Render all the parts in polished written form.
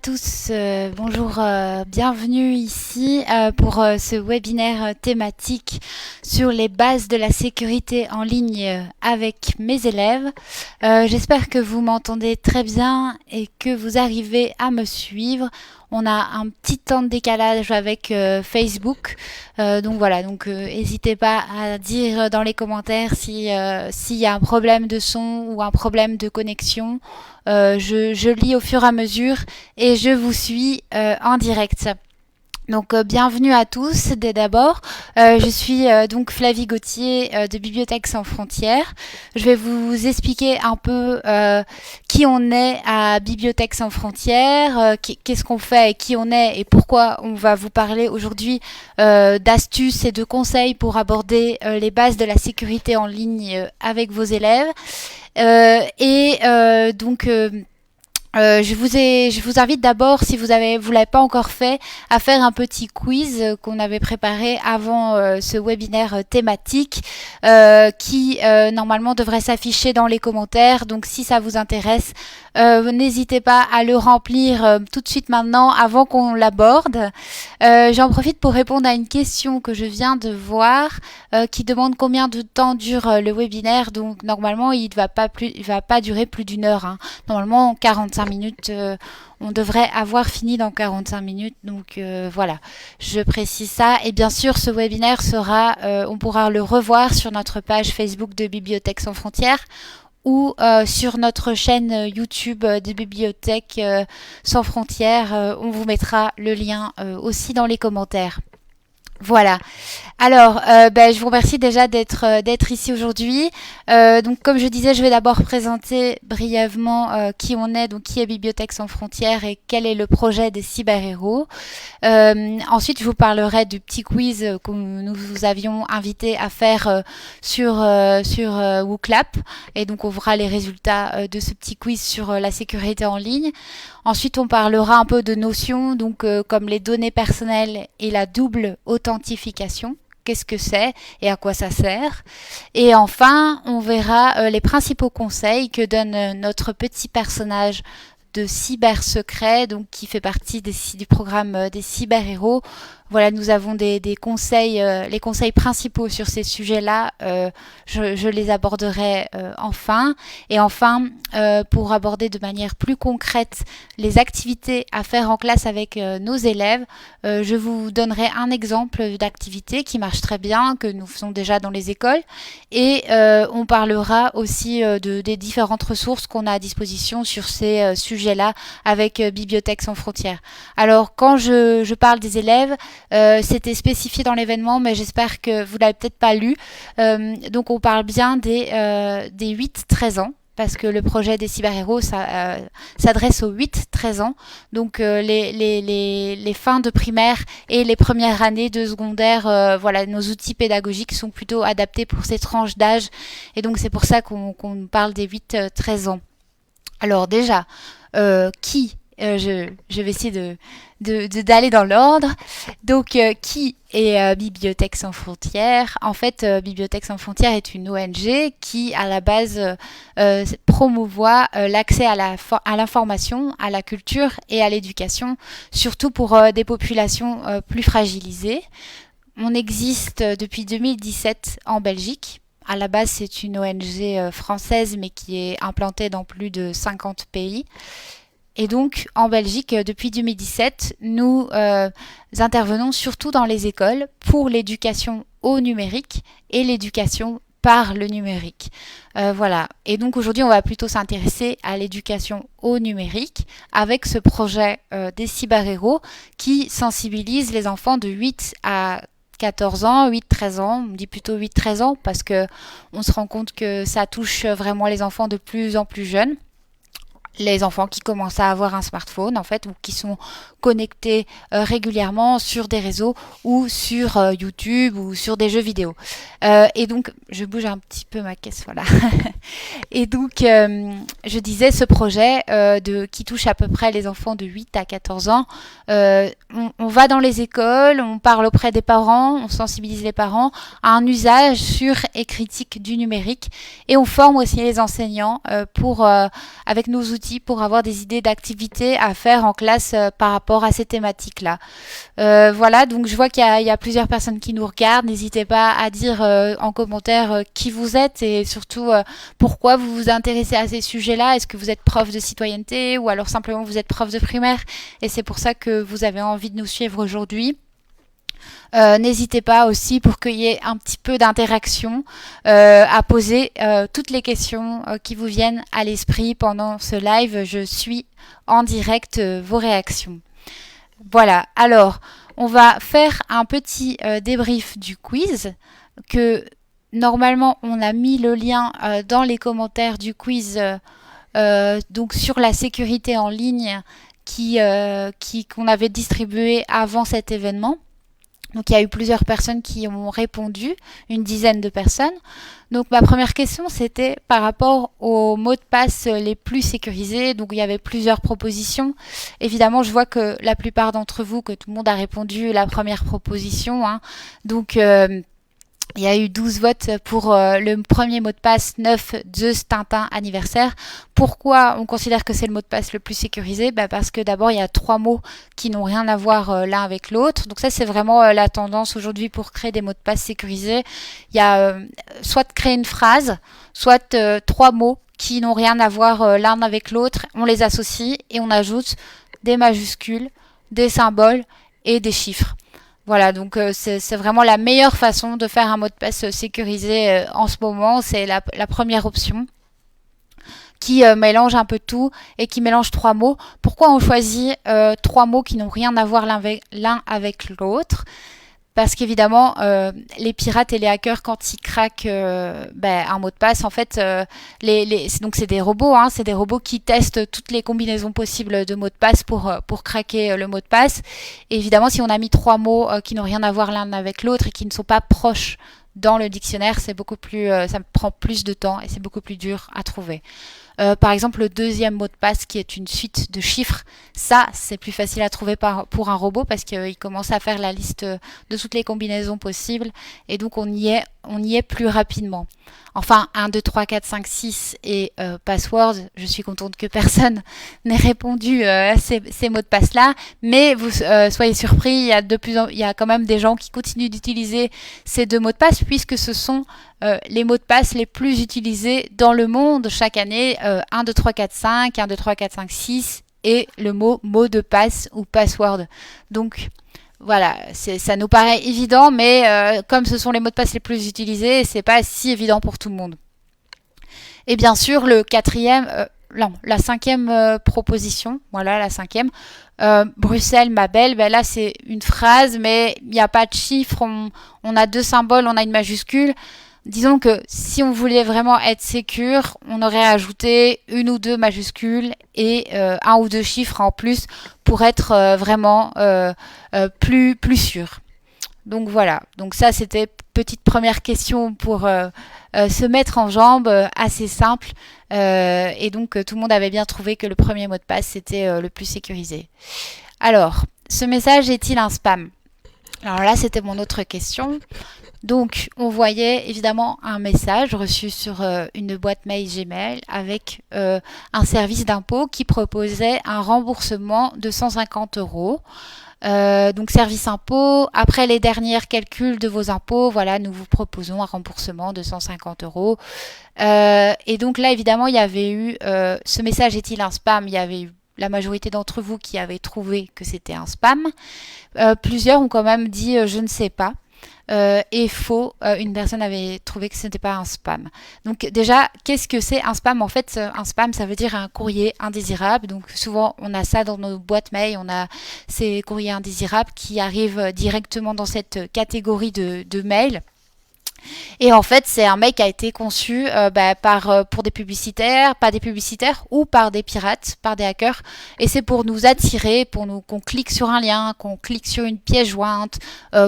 tous, bonjour, bienvenue ici pour ce webinaire thématique sur les bases de la sécurité en ligne avec mes élèves. J'espère que vous m'entendez très bien et que vous arrivez à me suivre. On a un petit temps de décalage avec Facebook, donc voilà, n'hésitez pas à dire dans les commentaires s'il y a un problème de son ou un problème de connexion. Je lis au fur et à mesure et je vous suis en direct. Donc bienvenue à tous dès d'abord. Je suis donc Flavie Gauthier de Bibliothèques sans frontières. Je vais vous expliquer un peu qui on est à Bibliothèques sans frontières, qu'est-ce qu'on fait et qui on est et pourquoi on va vous parler aujourd'hui d'astuces et de conseils pour aborder les bases de la sécurité en ligne avec vos élèves. Je vous invite d'abord, si vous l'avez pas encore fait, à faire un petit quiz qu'on avait préparé avant ce webinaire thématique qui normalement devrait s'afficher dans les commentaires. Donc si ça vous intéresse, n'hésitez pas à le remplir tout de suite maintenant avant qu'on l'aborde. J'en profite pour répondre à une question que je viens de voir qui demande combien de temps dure le webinaire. Donc normalement il va pas durer plus d'une heure, hein. Normalement 45 minutes, on devrait avoir fini dans 45 minutes, donc voilà, je précise ça. Et bien sûr, ce webinaire on pourra le revoir sur notre page Facebook de Bibliothèques sans frontières ou sur notre chaîne YouTube des Bibliothèques sans frontières. On vous mettra le lien aussi dans les commentaires. Voilà. Alors, je vous remercie déjà d'être ici aujourd'hui. Donc, comme je disais, je vais d'abord présenter brièvement qui on est, donc qui est Bibliothèques sans frontières et quel est le projet des cyberhéros. Ensuite, je vous parlerai du petit quiz que nous vous avions invité à faire sur WooClap. Et donc, on verra les résultats de ce petit quiz sur la sécurité en ligne. Ensuite, on parlera un peu de notions, donc comme les données personnelles et la double authentification. Qu'est-ce que c'est et à quoi ça sert. Et enfin, on verra les principaux conseils que donne notre petit personnage de cyber secret, donc qui fait partie du programme des cyberhéros. Voilà, nous avons des conseils, les conseils principaux sur ces sujets-là, je les aborderai enfin. Et enfin, pour aborder de manière plus concrète les activités à faire en classe avec nos élèves, je vous donnerai un exemple d'activité qui marche très bien, que nous faisons déjà dans les écoles. Et on parlera aussi des différentes ressources qu'on a à disposition sur ces sujets-là avec Bibliothèques sans frontières. Alors, quand je parle des élèves, c'était spécifié dans l'événement, mais j'espère que vous l'avez peut-être pas lu. Donc on parle bien des 8-13 ans, parce que le projet des cyberhéros s'adresse aux 8-13 ans. Donc les fins de primaire et les premières années de secondaire, voilà, nos outils pédagogiques sont plutôt adaptés pour ces tranches d'âge. Et donc c'est pour ça qu'on parle des 8-13 ans. Alors déjà, je vais essayer d'aller dans l'ordre. Donc, qui est Bibliothèques sans frontières? En fait, Bibliothèques sans frontières est une ONG qui, à la base, promouvoit l'accès à l'information, à la culture et à l'éducation, surtout pour des populations plus fragilisées. On existe depuis 2017 en Belgique. À la base, c'est une ONG française, mais qui est implantée dans plus de 50 pays. Et donc, en Belgique, depuis 2017, nous intervenons surtout dans les écoles pour l'éducation au numérique et l'éducation par le numérique. Voilà. Et donc, aujourd'hui, on va plutôt s'intéresser à l'éducation au numérique avec ce projet des cyberhéros qui sensibilise les enfants de 8 à 14 ans, 8-13 ans, on dit plutôt 8-13 ans parce que on se rend compte que ça touche vraiment les enfants de plus en plus jeunes. Les enfants qui commencent à avoir un smartphone en fait, ou qui sont connectés régulièrement sur des réseaux ou sur YouTube ou sur des jeux vidéo. Et donc, je bouge un petit peu ma caisse, voilà. Et donc, je disais, ce projet qui touche à peu près les enfants de 8 à 14 ans, on va dans les écoles, on parle auprès des parents, on sensibilise les parents à un usage sûr et critique du numérique et on forme aussi les enseignants avec nos outils outils pour avoir des idées d'activités à faire en classe par rapport à ces thématiques-là. Voilà, donc je vois qu'il y a plusieurs personnes qui nous regardent. N'hésitez pas à dire en commentaire qui vous êtes et surtout pourquoi vous vous intéressez à ces sujets-là. Est-ce que vous êtes prof de citoyenneté ou alors simplement vous êtes prof de primaire et c'est pour ça que vous avez envie de nous suivre aujourd'hui. N'hésitez pas aussi pour qu'il y ait un petit peu d'interaction à poser toutes les questions qui vous viennent à l'esprit pendant ce live. Je suis en direct vos réactions. Voilà, alors on va faire un petit débrief du quiz que normalement on a mis le lien dans les commentaires du quiz donc sur la sécurité en ligne qu'on avait distribué avant cet événement. Donc il y a eu plusieurs personnes qui ont répondu, une dizaine de personnes. Donc ma première question c'était par rapport aux mots de passe les plus sécurisés. Donc il y avait plusieurs propositions. Évidemment je vois que la plupart d'entre vous, que tout le monde a répondu la première proposition. Hein. Donc il y a eu 12 votes pour le premier mot de passe 9 Zeus Tintin anniversaire. Pourquoi on considère que c'est le mot de passe le plus sécurisé? Parce que d'abord, il y a 3 mots qui n'ont rien à voir l'un avec l'autre. Donc ça, c'est vraiment la tendance aujourd'hui pour créer des mots de passe sécurisés. Il y a soit créer une phrase, soit 3 mots qui n'ont rien à voir l'un avec l'autre. On les associe et on ajoute des majuscules, des symboles et des chiffres. Voilà, donc c'est vraiment la meilleure façon de faire un mot de passe sécurisé en ce moment. C'est la première option qui mélange un peu tout et qui mélange 3 mots. Pourquoi on choisit 3 mots qui n'ont rien à voir l'un avec l'autre? Parce qu'évidemment, les pirates et les hackers, quand ils craquent un mot de passe, en fait, donc c'est des robots, hein, c'est des robots qui testent toutes les combinaisons possibles de mots de passe pour craquer le mot de passe. Et évidemment, si on a mis 3 mots qui n'ont rien à voir l'un avec l'autre et qui ne sont pas proches dans le dictionnaire, c'est beaucoup plus, ça prend plus de temps et c'est beaucoup plus dur à trouver. Par exemple, le deuxième mot de passe qui est une suite de chiffres, ça c'est plus facile à trouver pour un robot parce qu'il commence à faire la liste de toutes les combinaisons possibles et donc on y est plus rapidement. Enfin, 1, 2, 3, 4, 5, 6 et password, je suis contente que personne n'ait répondu à ces mots de passe-là, mais vous soyez surpris, il y a quand même des gens qui continuent d'utiliser ces 2 mots de passe puisque ce sont les mots de passe les plus utilisés dans le monde chaque année, 1, 2, 3, 4, 5, 1, 2, 3, 4, 5, 6 et le mot de passe ou password. Donc voilà, ça nous paraît évident, mais comme ce sont les mots de passe les plus utilisés, c'est pas si évident pour tout le monde. Et bien sûr, la cinquième proposition, voilà la cinquième, Bruxelles, ma belle, là c'est une phrase, mais il n'y a pas de chiffre, on a 2 symboles, on a une majuscule. Disons que si on voulait vraiment être sécure, on aurait ajouté 1 ou 2 majuscules et 1 ou 2 chiffres en plus pour être vraiment plus sûr. Donc voilà, donc ça c'était petite première question pour se mettre en jambe, assez simple. Et donc tout le monde avait bien trouvé que le premier mot de passe c'était le plus sécurisé. Alors, ce message est-il un spam? Alors là c'était mon autre question. Donc, on voyait évidemment un message reçu sur une boîte mail Gmail avec un service d'impôt qui proposait un remboursement de 150 €. Donc, service impôt, après les derniers calculs de vos impôts, voilà, nous vous proposons un remboursement de 150 €. Et donc là, évidemment, il y avait eu, ce message est-il un spam? Il y avait eu la majorité d'entre vous qui avaient trouvé que c'était un spam. Plusieurs ont quand même dit je ne sais pas. Et faux, une personne avait trouvé que ce n'était pas un spam. Donc déjà, qu'est-ce que c'est un spam? En fait, un spam, ça veut dire un courrier indésirable. Donc souvent, on a ça dans nos boîtes mail, on a ces courriers indésirables qui arrivent directement dans cette catégorie de mail. Et en fait, c'est un mail qui a été conçu pour des publicitaires, pas des publicitaires, ou par des pirates, par des hackers. Et c'est pour nous attirer, qu'on clique sur un lien, qu'on clique sur une pièce jointe,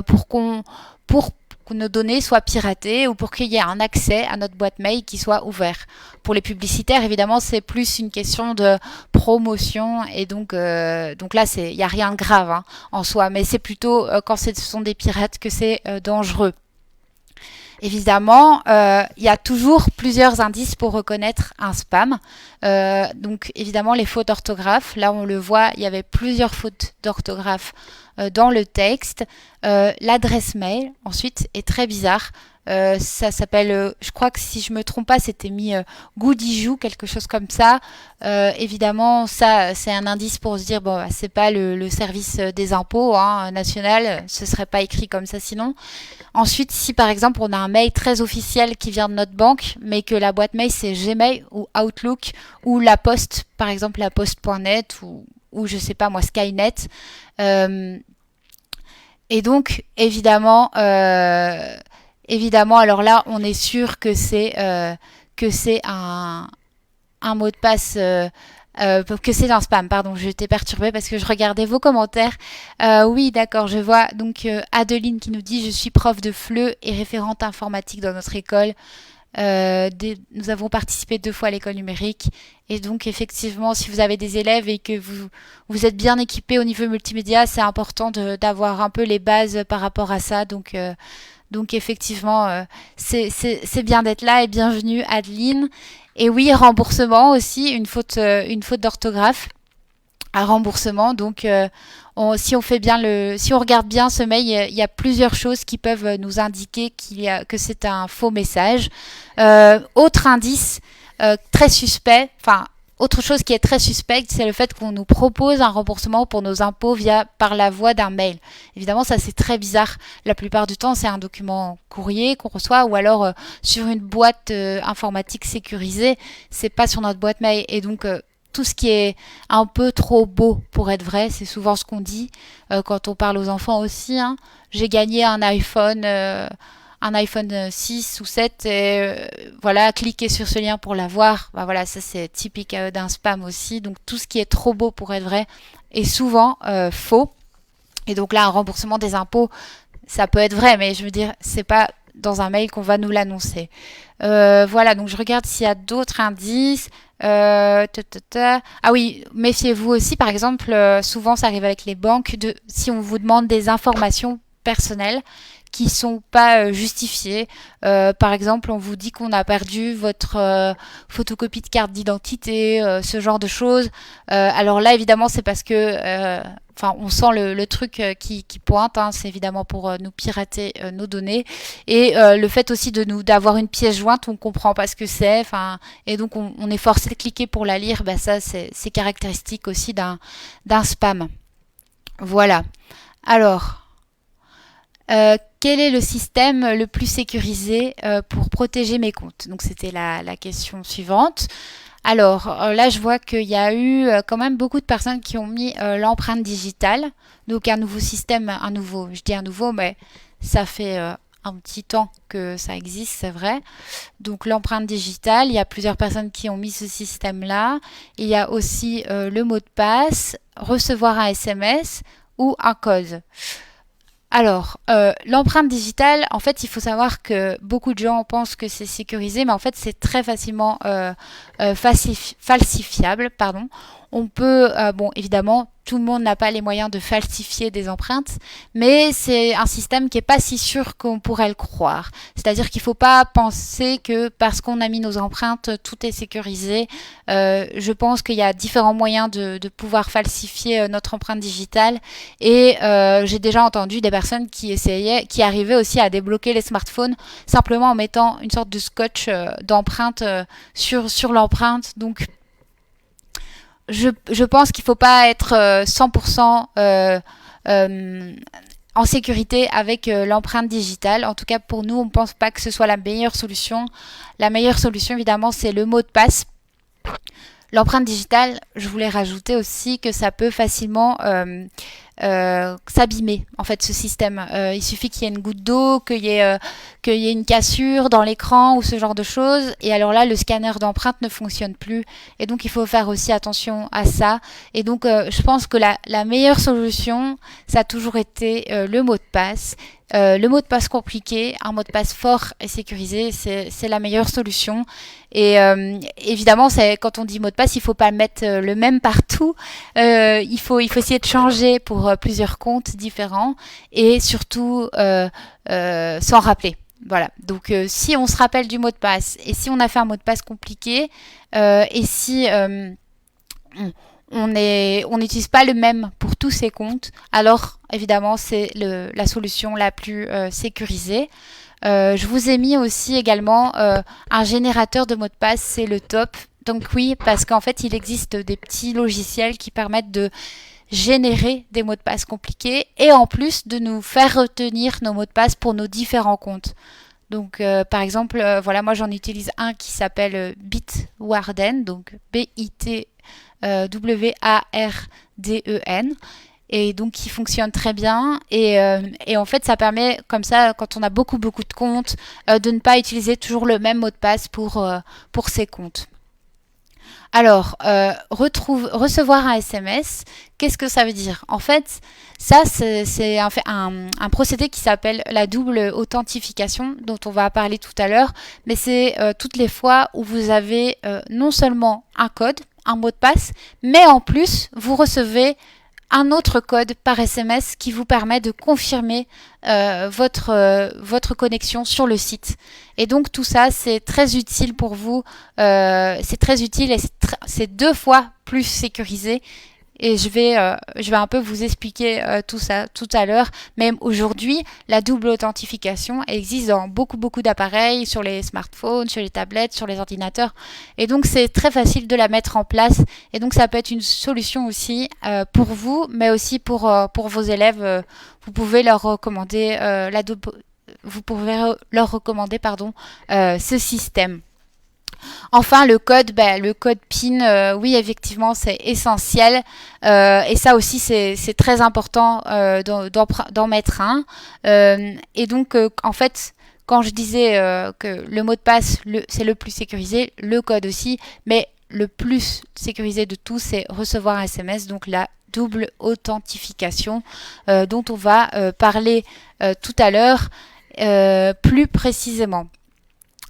pour que nos données soient piratées ou pour qu'il y ait un accès à notre boîte mail qui soit ouvert. Pour les publicitaires, évidemment, c'est plus une question de promotion et donc là, il n'y a rien de grave en soi, mais c'est plutôt quand ce sont des pirates que c'est dangereux. Évidemment, il y a toujours plusieurs indices pour reconnaître un spam. Donc évidemment, les fautes d'orthographe. Là, on le voit, il y avait plusieurs fautes d'orthographe dans le texte. L'adresse mail, ensuite, est très bizarre. Ça s'appelle, je crois que si je me trompe pas, c'était mis Goudijou, quelque chose comme ça. Évidemment, ça, c'est un indice pour se dire, bon, bah, c'est pas le service des impôts hein, national, ce serait pas écrit comme ça sinon. Ensuite, si par exemple on a un mail très officiel qui vient de notre banque, mais que la boîte mail c'est Gmail ou Outlook ou la Poste, par exemple la Poste.net ou je sais pas moi Skynet. Euh, et donc évidemment, alors là on est sûr que c'est un mot de passe que c'est un spam, pardon, je t'ai perturbée parce que je regardais vos commentaires. Oui, d'accord, je vois. Donc Adeline qui nous dit je suis prof de FLE et référente informatique dans notre école. Nous avons participé 2 fois à l'école numérique et donc effectivement si vous avez des élèves et que vous êtes bien équipés au niveau multimédia, c'est important d'avoir un peu les bases par rapport à ça. Donc effectivement, c'est bien d'être là et bienvenue Adeline. Et oui, remboursement aussi, une faute d'orthographe à remboursement. Donc si on regarde bien ce mail, il y a plusieurs choses qui peuvent nous indiquer que c'est un faux message. Autre indice très suspect, enfin autre chose qui est très suspecte, c'est le fait qu'on nous propose un remboursement pour nos impôts par la voie d'un mail. Évidemment, ça c'est très bizarre. La plupart du temps, c'est un document courrier qu'on reçoit ou alors sur une boîte informatique sécurisée. C'est pas sur notre boîte mail. Et donc, tout ce qui est un peu trop beau pour être vrai, c'est souvent ce qu'on dit quand on parle aux enfants aussi. Hein. J'ai gagné un iPhone 6 ou 7 et voilà, cliquez sur ce lien pour l'avoir. Bah voilà, ça c'est typique d'un spam aussi. Donc tout ce qui est trop beau pour être vrai est souvent faux. Et donc là, un remboursement des impôts, ça peut être vrai, mais je veux dire, c'est pas dans un mail qu'on va nous l'annoncer. Voilà, donc je regarde s'il y a d'autres indices. Ah oui, méfiez-vous aussi, par exemple, souvent ça arrive avec les banques, si on vous demande des informations personnelles qui sont pas justifiées. Par exemple, on vous dit qu'on a perdu votre photocopie de carte d'identité, ce genre de choses. Alors là, évidemment, c'est parce que enfin, on sent le truc qui pointe. Hein, c'est évidemment pour nous pirater nos données et le fait aussi d'avoir une pièce jointe, on comprend pas ce que c'est. Enfin, et donc on est forcé de cliquer pour la lire. Ben ça, c'est caractéristique aussi d'un spam. Voilà. Alors. Quel est le système le plus sécurisé pour protéger mes comptes? Donc c'était la question suivante. Alors là, je vois qu'il y a eu quand même beaucoup de personnes qui ont mis l'empreinte digitale. Donc un nouveau système, je dis un nouveau, mais ça fait un petit temps que ça existe, c'est vrai. Donc l'empreinte digitale, il y a plusieurs personnes qui ont mis ce système-là. Il y a aussi le mot de passe, recevoir un SMS ou un code. Alors, l'empreinte digitale, en fait, il faut savoir que beaucoup de gens pensent que c'est sécurisé, mais en fait, c'est très facilement falsifiable. Pardon. On peut, bon, évidemment, tout le monde n'a pas les moyens de falsifier des empreintes, mais c'est un système qui n'est pas si sûr qu'on pourrait le croire. C'est-à-dire qu'il ne faut pas penser que parce qu'on a mis nos empreintes, tout est sécurisé. Je pense qu'il y a différents moyens de pouvoir falsifier notre empreinte digitale et j'ai déjà entendu des personnes qui arrivaient aussi à débloquer les smartphones simplement en mettant une sorte de scotch d'empreinte sur l'empreinte. Donc je pense qu'il ne faut pas être 100% en sécurité avec l'empreinte digitale. En tout cas, pour nous, on ne pense pas que ce soit la meilleure solution. La meilleure solution, évidemment, c'est le mot de passe. L'empreinte digitale, je voulais rajouter aussi que ça peut facilement s'abîmer, en fait, ce système. Il suffit qu'il y ait une goutte d'eau, qu'il y ait une cassure dans l'écran ou ce genre de choses. Et alors là, le scanner d'empreinte ne fonctionne plus. Et donc, il faut faire aussi attention à ça. Et donc, je pense que la meilleure solution, ça a toujours été le mot de passe. Le mot de passe compliqué, un mot de passe fort et sécurisé, c'est la meilleure solution. Et évidemment, quand on dit mot de passe, il ne faut pas mettre le même partout. Il faut essayer de changer pour plusieurs comptes différents et surtout s'en rappeler. Voilà, donc si on se rappelle du mot de passe et si on a fait un mot de passe compliqué et si on on n'utilise pas le même pour tous ces comptes, alors évidemment c'est la solution la plus sécurisée. Je vous ai mis aussi également un générateur de mots de passe, c'est le top. Donc oui, parce qu'en fait il existe des petits logiciels qui permettent de générer des mots de passe compliqués et en plus de nous faire retenir nos mots de passe pour nos différents comptes. Donc, par exemple, voilà, moi j'en utilise un qui s'appelle Bitwarden, donc Bitwarden, et donc qui fonctionne très bien. Et en fait, ça permet, comme ça, quand on a beaucoup de comptes, de ne pas utiliser toujours le même mot de passe pour ces comptes. Alors, recevoir un SMS, qu'est-ce que ça veut dire? En fait, ça, c'est un procédé qui s'appelle la double authentification, dont on va parler tout à l'heure, mais c'est toutes les fois où vous avez non seulement un code, un mot de passe, mais en plus, vous recevez un autre code par SMS qui vous permet de confirmer votre connexion sur le site. Et donc tout ça, c'est très utile pour vous. C'est très utile et c'est 2 fois plus sécurisé. Et je vais un peu vous expliquer tout ça tout à l'heure. Même aujourd'hui, la double authentification existe dans beaucoup d'appareils, sur les smartphones, sur les tablettes, sur les ordinateurs. Et donc c'est très facile de la mettre en place. Et donc ça peut être une solution aussi pour vous, mais aussi pour vos élèves. Vous pouvez leur recommander ce système. Enfin, le code PIN, oui, effectivement, c'est essentiel. Et ça aussi, c'est très important d'en mettre un. Et donc, en fait, quand je disais que le mot de passe, c'est le plus sécurisé, le code aussi, mais le plus sécurisé de tout, c'est recevoir un SMS, donc la double authentification, dont on va parler tout à l'heure plus précisément.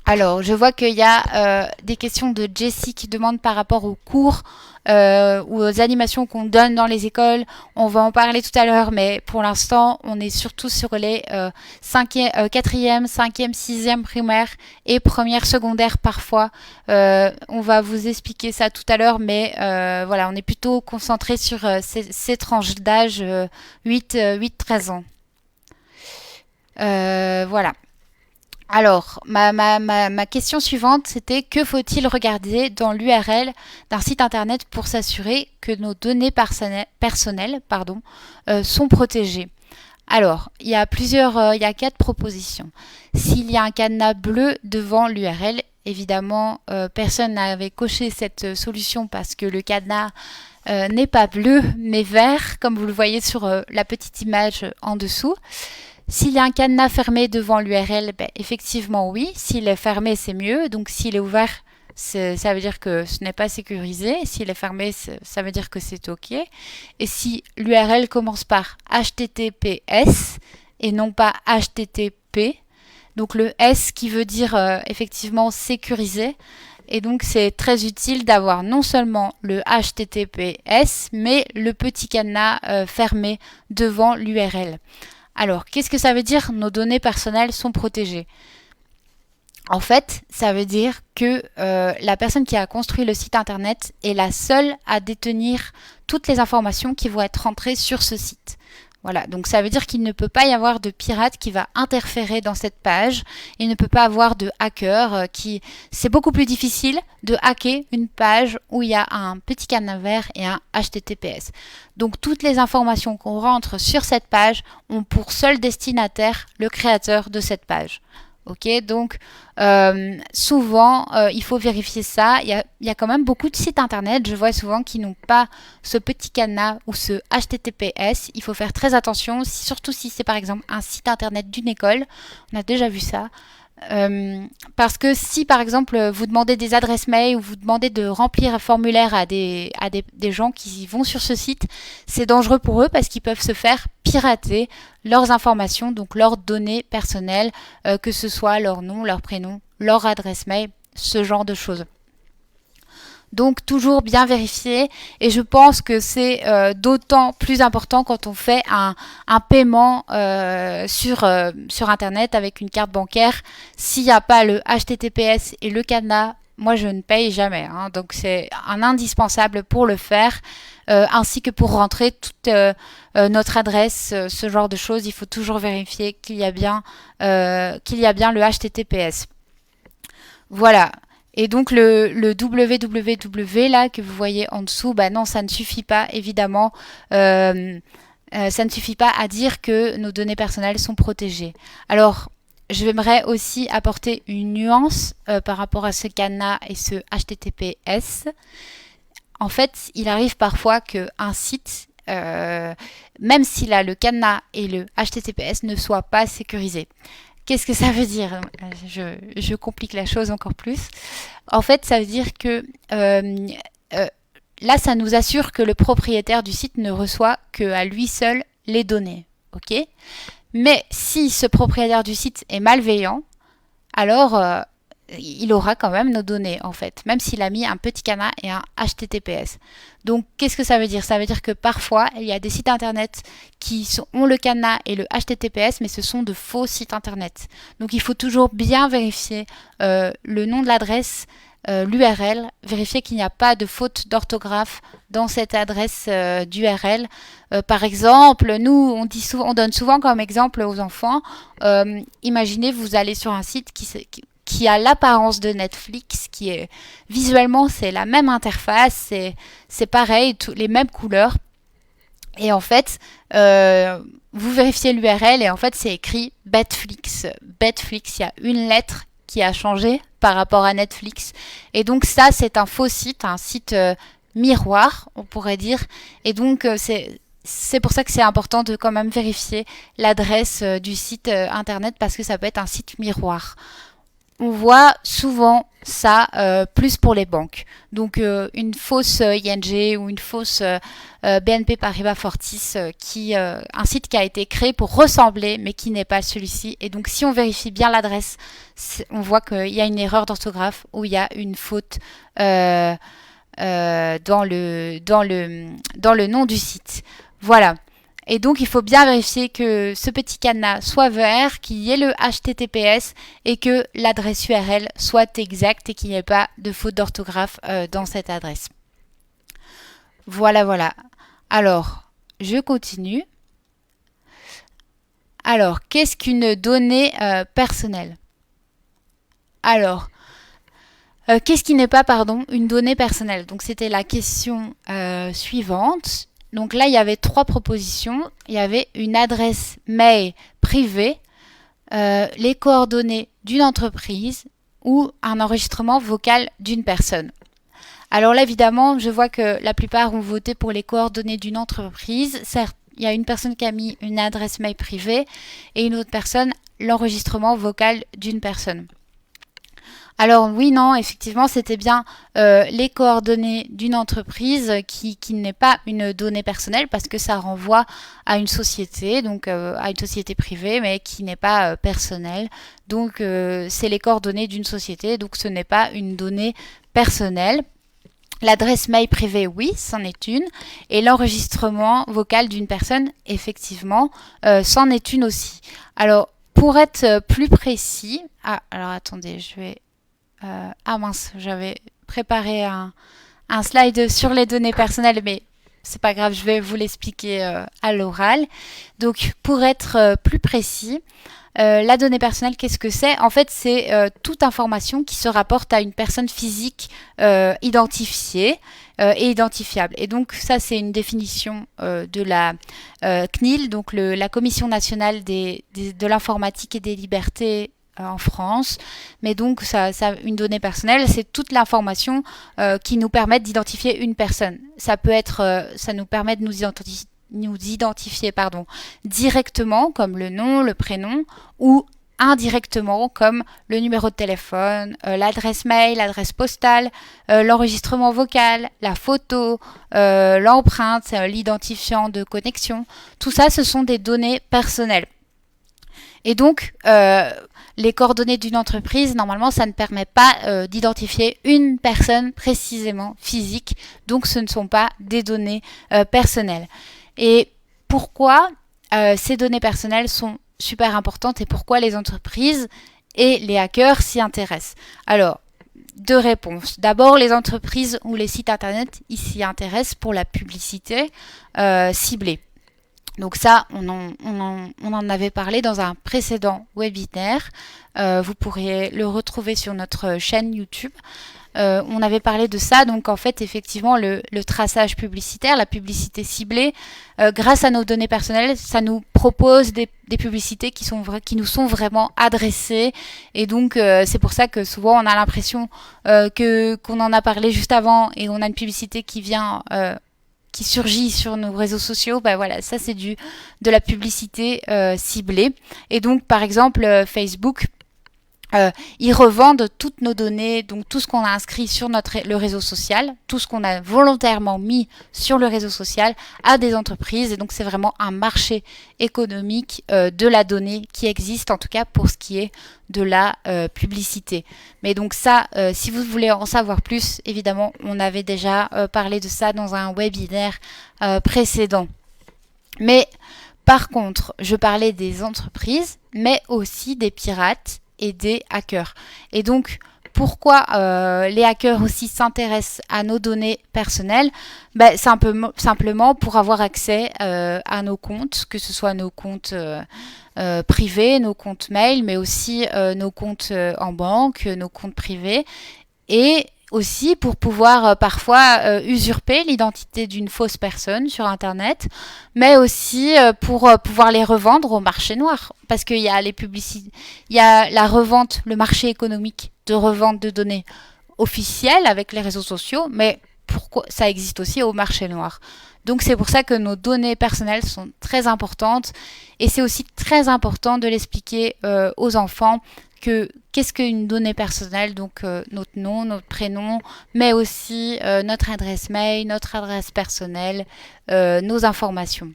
Alors, je vois qu'il y a des questions de Jessie qui demandent par rapport aux cours ou aux animations qu'on donne dans les écoles. On va en parler tout à l'heure, mais pour l'instant, on est surtout sur les 4e, 5e, 6e primaire et première secondaire parfois. On va vous expliquer ça tout à l'heure, mais voilà, on est plutôt concentré sur ces tranches d'âge 8-13 ans. Voilà. Alors, ma question suivante, c'était que faut-il regarder dans l'URL d'un site internet pour s'assurer que nos données personnelles sont protégées? Alors, il y a 4 propositions. S'il y a un cadenas bleu devant l'URL, évidemment, personne n'avait coché cette solution parce que le cadenas n'est pas bleu mais vert, comme vous le voyez sur la petite image en dessous. S'il y a un cadenas fermé devant l'URL, effectivement oui. S'il est fermé, c'est mieux. Donc s'il est ouvert, ça veut dire que ce n'est pas sécurisé. S'il est fermé, ça veut dire que c'est OK. Et si l'URL commence par HTTPS et non pas HTTP, donc le S qui veut dire effectivement sécurisé. Et donc c'est très utile d'avoir non seulement le HTTPS, mais le petit cadenas fermé devant l'URL. Alors, qu'est-ce que ça veut dire? Nos données personnelles sont protégées. En fait, ça veut dire que la personne qui a construit le site internet est la seule à détenir toutes les informations qui vont être rentrées sur ce site. Voilà, donc ça veut dire qu'il ne peut pas y avoir de pirate qui va interférer dans cette page. Il ne peut pas avoir de hacker qui... C'est beaucoup plus difficile de hacker une page où il y a un petit cadenas vert et un HTTPS. Donc toutes les informations qu'on rentre sur cette page ont pour seul destinataire le créateur de cette page. Ok, donc souvent il faut vérifier ça. Il y a quand même beaucoup de sites internet, je vois souvent, qui n'ont pas ce petit cadenas ou ce HTTPS. Il faut faire très attention, surtout si c'est par exemple un site internet d'une école. On a déjà vu ça. Parce que si par exemple vous demandez des adresses mail ou vous demandez de remplir un formulaire à des gens qui vont sur ce site, c'est dangereux pour eux parce qu'ils peuvent se faire pirater leurs informations, donc leurs données personnelles, que ce soit leur nom, leur prénom, leur adresse mail, ce genre de choses. Donc toujours bien vérifier, et je pense que c'est d'autant plus important quand on fait un paiement sur Internet avec une carte bancaire. S'il n'y a pas le HTTPS et le cadenas, moi je ne paye jamais, hein. Donc c'est un indispensable pour le faire, ainsi que pour rentrer toute notre adresse, ce genre de choses. Il faut toujours vérifier qu'il y a bien le HTTPS. Voilà. Et donc le www là que vous voyez en dessous, bah non, ça ne suffit pas, évidemment. Ça ne suffit pas à dire que nos données personnelles sont protégées. Alors, j'aimerais aussi apporter une nuance par rapport à ce cadenas et ce HTTPS. En fait, il arrive parfois qu'un site, même s'il a le cadenas et le HTTPS, ne soit pas sécurisé. Qu'est-ce que ça veut dire? Je complique la chose encore plus. En fait, ça veut dire que euh, là, ça nous assure que le propriétaire du site ne reçoit qu'à lui seul les données. Ok? Mais si ce propriétaire du site est malveillant, alors il aura quand même nos données, en fait, même s'il a mis un petit cadenas et un HTTPS. Donc, qu'est-ce que ça veut dire? Ça veut dire que parfois, il y a des sites internet ont le cadenas et le HTTPS, mais ce sont de faux sites internet. Donc, il faut toujours bien vérifier le nom de l'adresse, l'URL, vérifier qu'il n'y a pas de faute d'orthographe dans cette adresse d'URL. Par exemple, nous, on donne souvent comme exemple aux enfants, imaginez, vous allez sur un site qui a l'apparence de Netflix, qui est visuellement c'est la même interface, c'est pareil, les mêmes couleurs. Et en fait, vous vérifiez l'URL et en fait c'est écrit Betflix. Betflix, il y a une lettre qui a changé par rapport à Netflix. Et donc ça, c'est un faux site, un site miroir, on pourrait dire. Et donc c'est pour ça que c'est important de quand même vérifier l'adresse du site internet, parce que ça peut être un site miroir. On voit souvent ça plus pour les banques. Donc une fausse ING ou une fausse BNP Paribas Fortis, un site qui a été créé pour ressembler mais qui n'est pas celui-ci. Et donc si on vérifie bien l'adresse, on voit qu'il y a une erreur d'orthographe ou il y a une faute dans le nom du site. Voilà. Et donc, il faut bien vérifier que ce petit cadenas soit vert, qu'il y ait le HTTPS et que l'adresse URL soit exacte et qu'il n'y ait pas de faute d'orthographe dans cette adresse. Voilà, voilà. Alors, je continue. Alors, qu'est-ce qu'une donnée personnelle? Alors, qu'est-ce qui n'est pas, une donnée personnelle? Donc, c'était la question suivante. Donc là, il y avait 3 propositions. Il y avait une adresse mail privée, les coordonnées d'une entreprise ou un enregistrement vocal d'une personne. Alors là, évidemment, je vois que la plupart ont voté pour les coordonnées d'une entreprise. Certes, il y a une personne qui a mis une adresse mail privée et une autre personne l'enregistrement vocal d'une personne. Alors oui, non, effectivement, c'était bien les coordonnées d'une entreprise qui n'est pas une donnée personnelle, parce que ça renvoie à une société, donc à une société privée, mais qui n'est pas personnelle. Donc c'est les coordonnées d'une société, donc ce n'est pas une donnée personnelle. L'adresse mail privée, oui, c'en est une. Et l'enregistrement vocal d'une personne, effectivement, c'en est une aussi. Alors, pour être plus précis... Ah, alors attendez, je vais... ah mince, j'avais préparé un slide sur les données personnelles, mais c'est pas grave, je vais vous l'expliquer à l'oral. Donc, pour être plus précis, la donnée personnelle, qu'est-ce que c'est? En fait, c'est toute information qui se rapporte à une personne physique identifiée et identifiable. Et donc, ça, c'est une définition de la CNIL, donc la Commission nationale de l'informatique et des libertés en France. Mais donc, une donnée personnelle, c'est toute l'information qui nous permet d'identifier une personne. Ça nous permet de nous identifier directement, comme le nom, le prénom, ou indirectement, comme le numéro de téléphone, l'adresse mail, l'adresse postale, l'enregistrement vocal, la photo, l'empreinte, l'identifiant de connexion. Tout ça, ce sont des données personnelles. Et donc, les coordonnées d'une entreprise, normalement, ça ne permet pas d'identifier une personne précisément physique. Donc, ce ne sont pas des données personnelles. Et pourquoi ces données personnelles sont super importantes et pourquoi les entreprises et les hackers s'y intéressent? Alors, deux réponses. D'abord, les entreprises ou les sites internet, ils s'y intéressent pour la publicité ciblée. Donc ça, on en avait parlé dans un précédent webinaire. Vous pourriez le retrouver sur notre chaîne YouTube. On avait parlé de ça, donc en fait, effectivement, le traçage publicitaire, la publicité ciblée, grâce à nos données personnelles, ça nous propose des publicités qui nous sont vraiment adressées. Et donc, c'est pour ça que souvent, on a l'impression qu'on en a parlé juste avant et on a une publicité qui vient... qui surgit sur nos réseaux sociaux, ben voilà, ça c'est de la publicité ciblée. Et donc, par exemple, Facebook, ils revendent toutes nos données, donc tout ce qu'on a inscrit sur le réseau social, tout ce qu'on a volontairement mis sur le réseau social à des entreprises. Et donc, c'est vraiment un marché économique de la donnée qui existe, en tout cas pour ce qui est de la publicité. Mais donc ça, si vous voulez en savoir plus, évidemment, on avait déjà parlé de ça dans un webinaire précédent. Mais par contre, je parlais des entreprises, mais aussi des pirates et des hackers. Et donc, pourquoi les hackers aussi s'intéressent à nos données personnelles? Simplement pour avoir accès à nos comptes, que ce soit nos comptes privés, nos comptes mail, mais aussi nos comptes en banque, nos comptes privés. Et aussi pour pouvoir parfois usurper l'identité d'une fausse personne sur Internet, mais aussi pour pouvoir les revendre au marché noir. Parce qu'il y a les publicités, il y a la revente, le marché économique de revente de données officielles avec les réseaux sociaux, mais pourquoi ça existe aussi au marché noir. Donc c'est pour ça que nos données personnelles sont très importantes et c'est aussi très important de l'expliquer aux enfants qu'est-ce qu'une donnée personnelle, donc notre nom, notre prénom, mais aussi notre adresse mail, notre adresse personnelle, nos informations.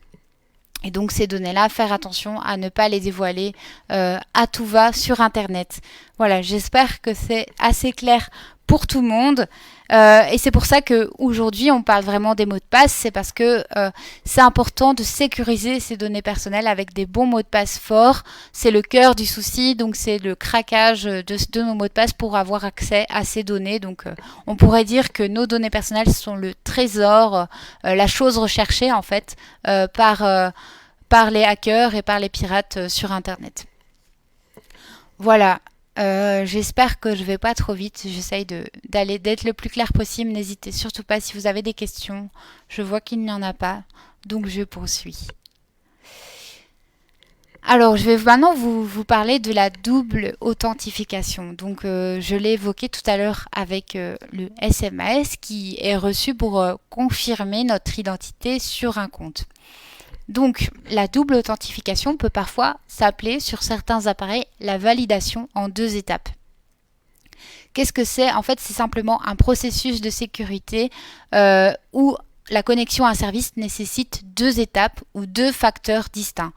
Et donc ces données-là, faire attention à ne pas les dévoiler à tout va sur Internet. Voilà, j'espère que c'est assez clair pour tout le monde. Et c'est pour ça qu'aujourd'hui, on parle vraiment des mots de passe. C'est parce que c'est important de sécuriser ces données personnelles avec des bons mots de passe forts. C'est le cœur du souci. Donc, c'est le craquage de nos mots de passe pour avoir accès à ces données. Donc, on pourrait dire que nos données personnelles sont le trésor, la chose recherchée, en fait, par les hackers et par les pirates sur Internet. Voilà. J'espère que je vais pas trop vite. J'essaye d'être le plus clair possible. N'hésitez surtout pas si vous avez des questions. Je vois qu'il n'y en a pas, donc je poursuis. Alors, je vais maintenant vous parler de la double authentification. Donc, je l'ai évoqué tout à l'heure avec le SMS qui est reçu pour confirmer notre identité sur un compte. Donc, la double authentification peut parfois s'appeler sur certains appareils la validation en 2 étapes. Qu'est-ce que c'est? En fait, c'est simplement un processus de sécurité où la connexion à un service nécessite 2 étapes ou 2 facteurs distincts.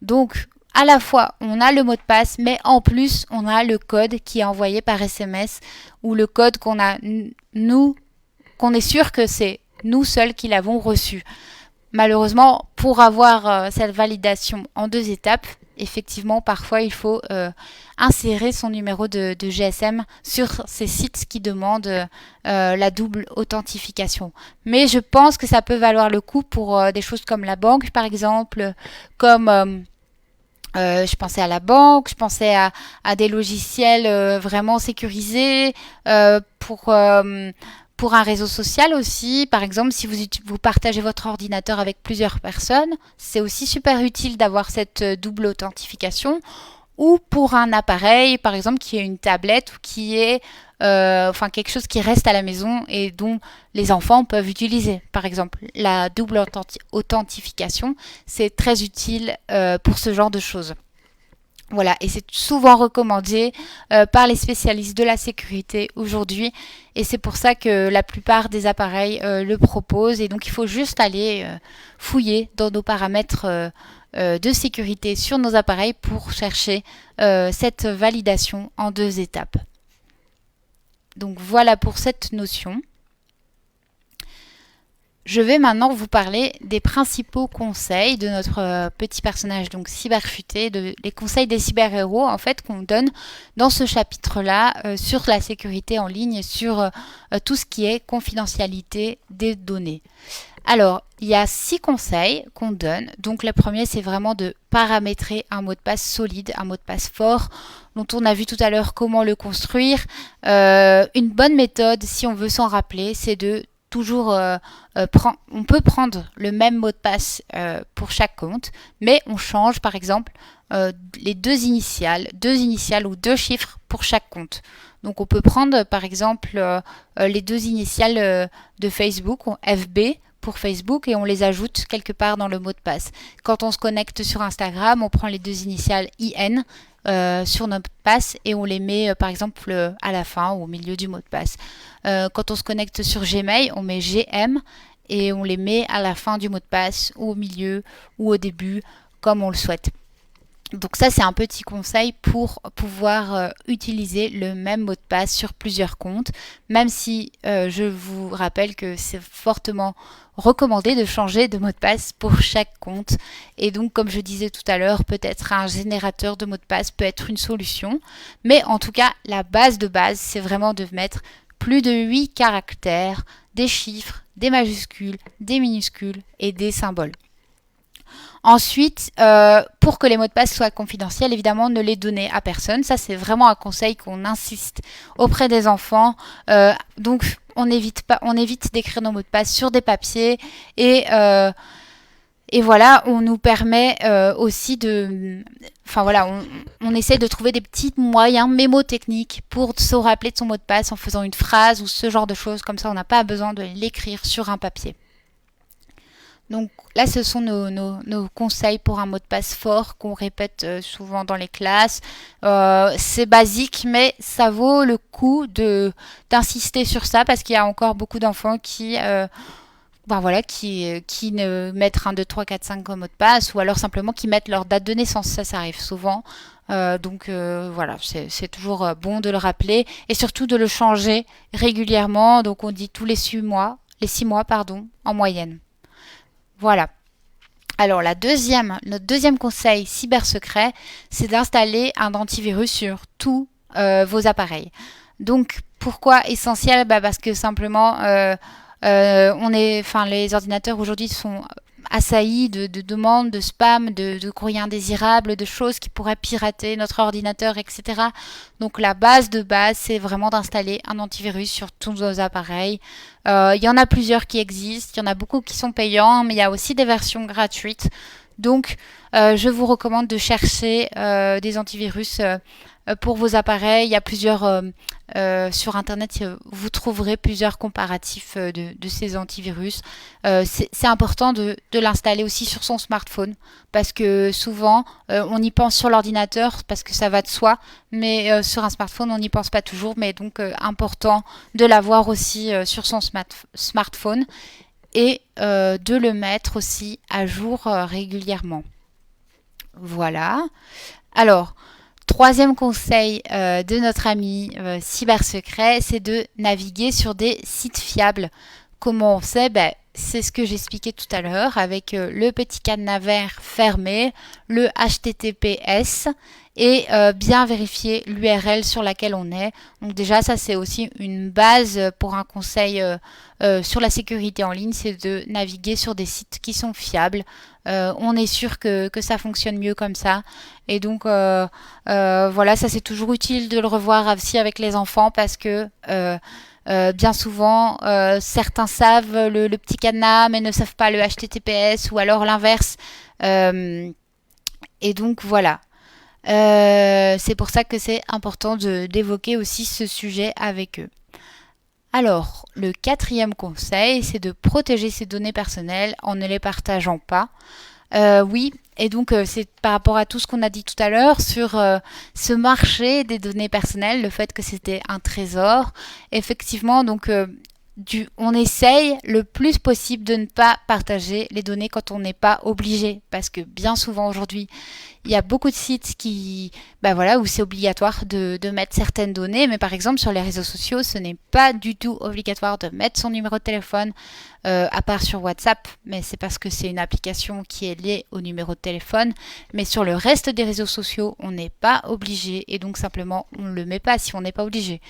Donc, à la fois, on a le mot de passe, mais en plus, on a le code qui est envoyé par SMS ou le code qu'on est sûr que c'est nous seuls qui l'avons reçu. Malheureusement, pour avoir cette validation en 2 étapes, effectivement, parfois, il faut insérer son numéro de GSM sur ces sites qui demandent la double authentification. Mais je pense que ça peut valoir le coup pour des choses comme la banque, par exemple, comme... je pensais à la banque, je pensais à des logiciels vraiment sécurisés pour un réseau social aussi. Par exemple, si vous partagez votre ordinateur avec plusieurs personnes, c'est aussi super utile d'avoir cette double authentification. Ou pour un appareil, par exemple, qui est une tablette ou qui est quelque chose qui reste à la maison et dont les enfants peuvent utiliser. Par exemple, la double authentification, c'est très utile pour ce genre de choses. Voilà, et c'est souvent recommandé par les spécialistes de la sécurité aujourd'hui. Et c'est pour ça que la plupart des appareils le proposent. Et donc, il faut juste aller fouiller dans nos paramètres de sécurité sur nos appareils pour chercher cette validation en 2 étapes. Donc, voilà pour cette notion. Je vais maintenant vous parler des principaux conseils de notre petit personnage, donc cyberfuté, les conseils des cyber-héros en fait qu'on donne dans ce chapitre-là sur la sécurité en ligne et sur tout ce qui est confidentialité des données. Alors, il y a 6 conseils qu'on donne. Donc, le premier, c'est vraiment de paramétrer un mot de passe solide, un mot de passe fort, dont on a vu tout à l'heure comment le construire. Une bonne méthode, si on veut s'en rappeler, c'est de toujours on peut prendre le même mot de passe pour chaque compte, mais on change par exemple les deux initiales ou 2 chiffres pour chaque compte. Donc on peut prendre par exemple les 2 initiales de Facebook, FB pour Facebook, et on les ajoute quelque part dans le mot de passe. Quand on se connecte sur Instagram, on prend les 2 initiales IN sur notre passe et on les met par exemple à la fin ou au milieu du mot de passe. Quand on se connecte sur Gmail, on met GM et on les met à la fin du mot de passe ou au milieu ou au début comme on le souhaite. Donc ça, c'est un petit conseil pour pouvoir utiliser le même mot de passe sur plusieurs comptes, même si je vous rappelle que c'est fortement recommandé de changer de mot de passe pour chaque compte. Et donc, comme je disais tout à l'heure, peut-être un générateur de mot de passe peut être une solution. Mais en tout cas, la base de base, c'est vraiment de mettre plus de 8 caractères, des chiffres, des majuscules, des minuscules et des symboles. Ensuite, pour que les mots de passe soient confidentiels, évidemment, ne les donner à personne. Ça, c'est vraiment un conseil qu'on insiste auprès des enfants. Donc, on évite d'écrire nos mots de passe sur des papiers et voilà, on nous permet aussi de... Enfin voilà, on essaie de trouver des petits moyens mémotechniques pour se rappeler de son mot de passe en faisant une phrase ou ce genre de choses. Comme ça, on n'a pas besoin de l'écrire sur un papier. Donc là, ce sont nos conseils pour un mot de passe fort qu'on répète souvent dans les classes. C'est basique, mais ça vaut le coup d'insister sur ça parce qu'il y a encore beaucoup d'enfants qui ne mettent 1, 2, 3, 4, 5 comme mot de passe ou alors simplement qui mettent leur date de naissance. Ça arrive souvent. Donc voilà, c'est toujours bon de le rappeler et surtout de le changer régulièrement. Donc on dit tous les 6 mois, en moyenne. Voilà. Alors notre deuxième conseil cyber secret, c'est d'installer un antivirus sur tous vos appareils. Donc pourquoi essentiel? Parce que simplement les ordinateurs aujourd'hui sont assaillis de demandes, de spam, de courriers indésirables, de choses qui pourraient pirater notre ordinateur, etc. Donc la base de base, c'est vraiment d'installer un antivirus sur tous nos appareils. Il y en a plusieurs qui existent, il y en a beaucoup qui sont payants, mais il y a aussi des versions gratuites. Donc je vous recommande de chercher des antivirus pour vos appareils. Il y a plusieurs sur internet, vous trouverez plusieurs comparatifs de ces antivirus. C'est important de l'installer aussi sur son smartphone parce que souvent on y pense sur l'ordinateur parce que ça va de soi, mais sur un smartphone on n'y pense pas toujours. Mais donc important de l'avoir aussi sur son smartphone et de le mettre aussi à jour régulièrement. Voilà. Alors, troisième conseil de notre ami cybersecret, c'est de naviguer sur des sites fiables. Comment on sait? C'est ce que j'expliquais tout à l'heure avec le petit cadenas vert fermé, le HTTPS et bien vérifier l'URL sur laquelle on est. Donc déjà, ça c'est aussi une base pour un conseil sur la sécurité en ligne, c'est de naviguer sur des sites qui sont fiables. On est sûr que ça fonctionne mieux comme ça. Et donc voilà, ça c'est toujours utile de le revoir aussi avec les enfants parce que bien souvent, certains savent le petit cadenas mais ne savent pas le HTTPS ou alors l'inverse. Et donc voilà. C'est pour ça que c'est important d'évoquer aussi ce sujet avec eux. Alors, le quatrième conseil, c'est de protéger ses données personnelles en ne les partageant pas. Oui, et donc c'est par rapport à tout ce qu'on a dit tout à l'heure sur ce marché des données personnelles, le fait que c'était un trésor. Effectivement, donc on essaye le plus possible de ne pas partager les données quand on n'est pas obligé, parce que bien souvent aujourd'hui, il y a beaucoup de sites bah voilà, où c'est obligatoire de mettre certaines données, mais par exemple sur les réseaux sociaux, ce n'est pas du tout obligatoire de mettre son numéro de téléphone, à part sur WhatsApp, mais c'est parce que c'est une application qui est liée au numéro de téléphone. Mais sur le reste des réseaux sociaux, on n'est pas obligé, et donc simplement on ne le met pas si on n'est pas obligé.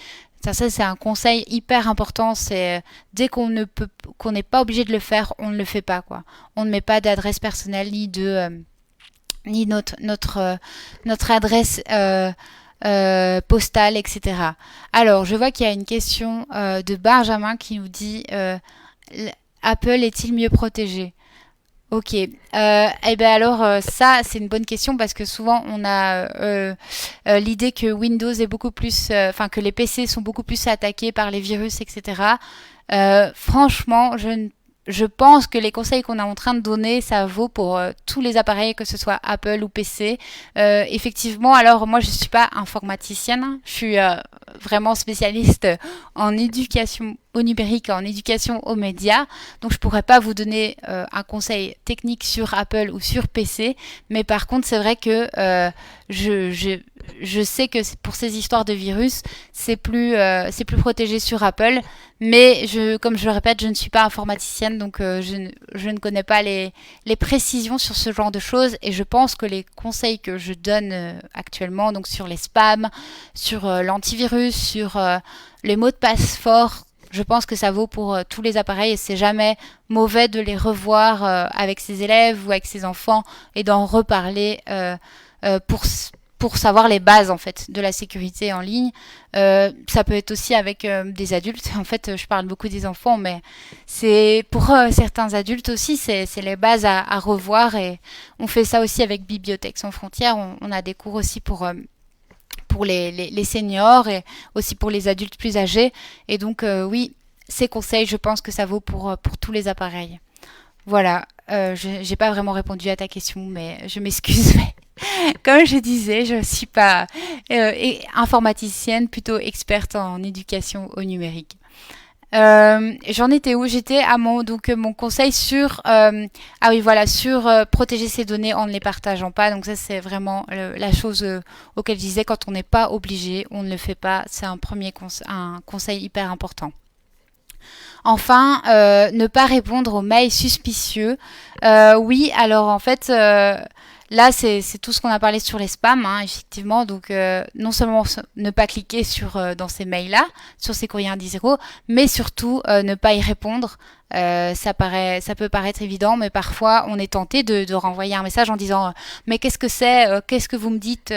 Ça c'est un conseil hyper important. C'est dès qu'on n'est pas obligé de le faire, on ne le fait pas quoi. On ne met pas d'adresse personnelle ni notre adresse postale, etc. Alors, je vois qu'il y a une question de Benjamin qui nous dit Apple est-il mieux protégé? Ok. Eh ben alors ça c'est une bonne question parce que souvent on a l'idée que Windows est beaucoup plus, enfin que les PC sont beaucoup plus attaqués par les virus, etc. Franchement, je pense que les conseils qu'on est en train de donner, ça vaut pour tous les appareils, que ce soit Apple ou PC. Effectivement, alors moi je suis pas informaticienne, je suis vraiment spécialiste en éducation au numérique, en éducation aux médias. Donc je pourrais pas vous donner un conseil technique sur Apple ou sur PC, mais par contre c'est vrai que je, je, je sais que pour ces histoires de virus, c'est plus protégé sur Apple. Mais comme je le répète, je ne suis pas informaticienne, donc je ne connais pas les précisions sur ce genre de choses. Et je pense que les conseils que je donne actuellement, donc sur les spams, sur l'antivirus, sur les mots de passe forts, je pense que ça vaut pour tous les appareils et c'est jamais mauvais de les revoir avec ses élèves ou avec ses enfants et d'en reparler euh, pour, pour savoir les bases en fait de la sécurité en ligne. Ça peut être aussi avec des adultes. En fait, je parle beaucoup des enfants, mais c'est pour certains adultes aussi, c'est les bases à revoir et on fait ça aussi avec Bibliothèques sans frontières. On a des cours aussi pour les seniors et aussi pour les adultes plus âgés. Et donc, oui, ces conseils, je pense que ça vaut pour tous les appareils. Voilà, je n'ai pas vraiment répondu à ta question, mais je m'excuse. Mais comme je disais, je ne suis pas informaticienne, plutôt experte en éducation au numérique. J'en étais où? J'étais à mon conseil sur ah oui voilà sur protéger ses données en ne les partageant pas. Donc ça c'est vraiment la chose auquel je disais quand on n'est pas obligé, on ne le fait pas. C'est un conseil hyper important. Enfin, ne pas répondre aux mails suspicieux. Oui, alors en fait, là, c'est tout ce qu'on a parlé sur les spams, hein, effectivement. Donc, non seulement ne pas cliquer dans ces mails-là, sur ces courriers indésirables, mais surtout ne pas y répondre. Ça peut paraître évident, mais parfois on est tenté de renvoyer un message en disant mais qu'est-ce que c'est, qu'est-ce que vous me dites,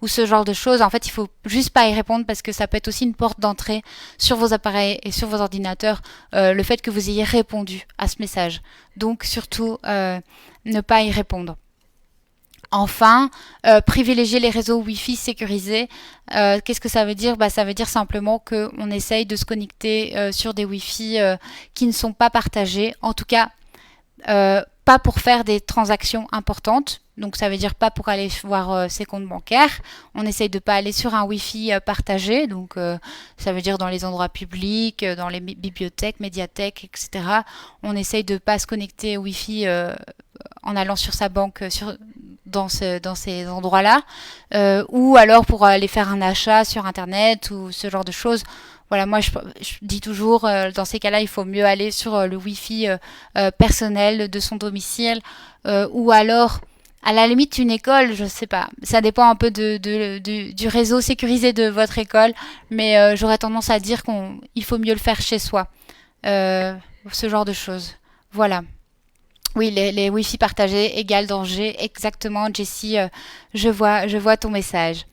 ou ce genre de choses. En fait, il faut juste pas y répondre parce que ça peut être aussi une porte d'entrée sur vos appareils et sur vos ordinateurs, le fait que vous ayez répondu à ce message. Donc surtout ne pas y répondre. Enfin, privilégier les réseaux Wi-Fi sécurisés. Qu'est-ce que ça veut dire? Bah, ça veut dire simplement qu'on essaye de se connecter sur des Wi-Fi qui ne sont pas partagés. En tout cas, pas pour faire des transactions importantes. Donc ça veut dire pas pour aller voir ses comptes bancaires. On essaye de pas aller sur un Wi-Fi partagé. Donc ça veut dire dans les endroits publics, dans les bibliothèques, médiathèques, etc. On essaye de pas se connecter au Wi-Fi en allant sur sa banque dans ces endroits-là, ou alors pour aller faire un achat sur Internet ou ce genre de choses. Voilà, moi je dis toujours, dans ces cas-là, il faut mieux aller sur le Wi-Fi personnel de son domicile, ou alors à la limite une école, je sais pas. Ça dépend un peu du réseau sécurisé de votre école, mais j'aurais tendance à dire qu'il faut mieux le faire chez soi. Euh, Ce genre de choses. Voilà. Oui, les Wi-Fi partagés égale danger. Exactement, Jessie, je vois ton message.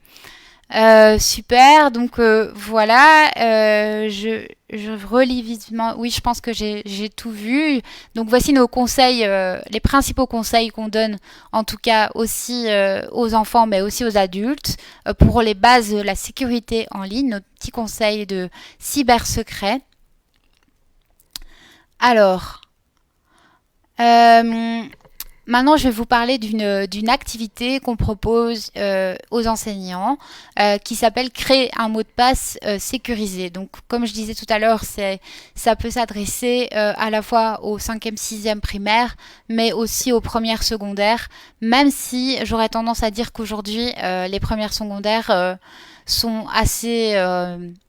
Super, donc voilà, je relis vite. Oui, je pense que j'ai tout vu. Donc voici nos conseils, les principaux conseils qu'on donne, en tout cas aussi aux enfants, mais aussi aux adultes, pour les bases de la sécurité en ligne, nos petits conseils de cybersecret. Alors, euh, Maintenant, je vais vous parler d'une activité qu'on propose aux enseignants qui s'appelle créer un mot de passe sécurisé. Donc, comme je disais tout à l'heure, ça peut s'adresser à la fois aux 5e, 6e primaires, mais aussi aux premières secondaires, même si j'aurais tendance à dire qu'aujourd'hui, les premières secondaires sont assez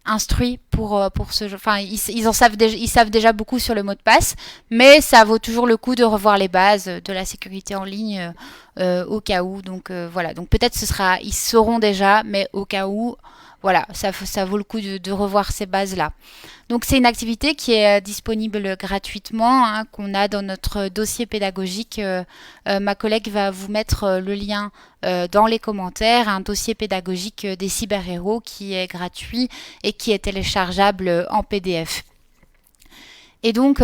instruits pour ce jeu. Enfin, ils savent déjà beaucoup sur le mot de passe, mais ça vaut toujours le coup de revoir les bases de la sécurité en ligne au cas où. Donc voilà. Donc peut-être ils sauront déjà, mais au cas où, voilà, ça vaut le coup de revoir ces bases-là. Donc c'est une activité qui est disponible gratuitement, hein, qu'on a dans notre dossier pédagogique. Ma collègue va vous mettre le lien dans les commentaires, un dossier pédagogique des cyber-héros qui est gratuit et qui est téléchargeable en PDF. Et donc,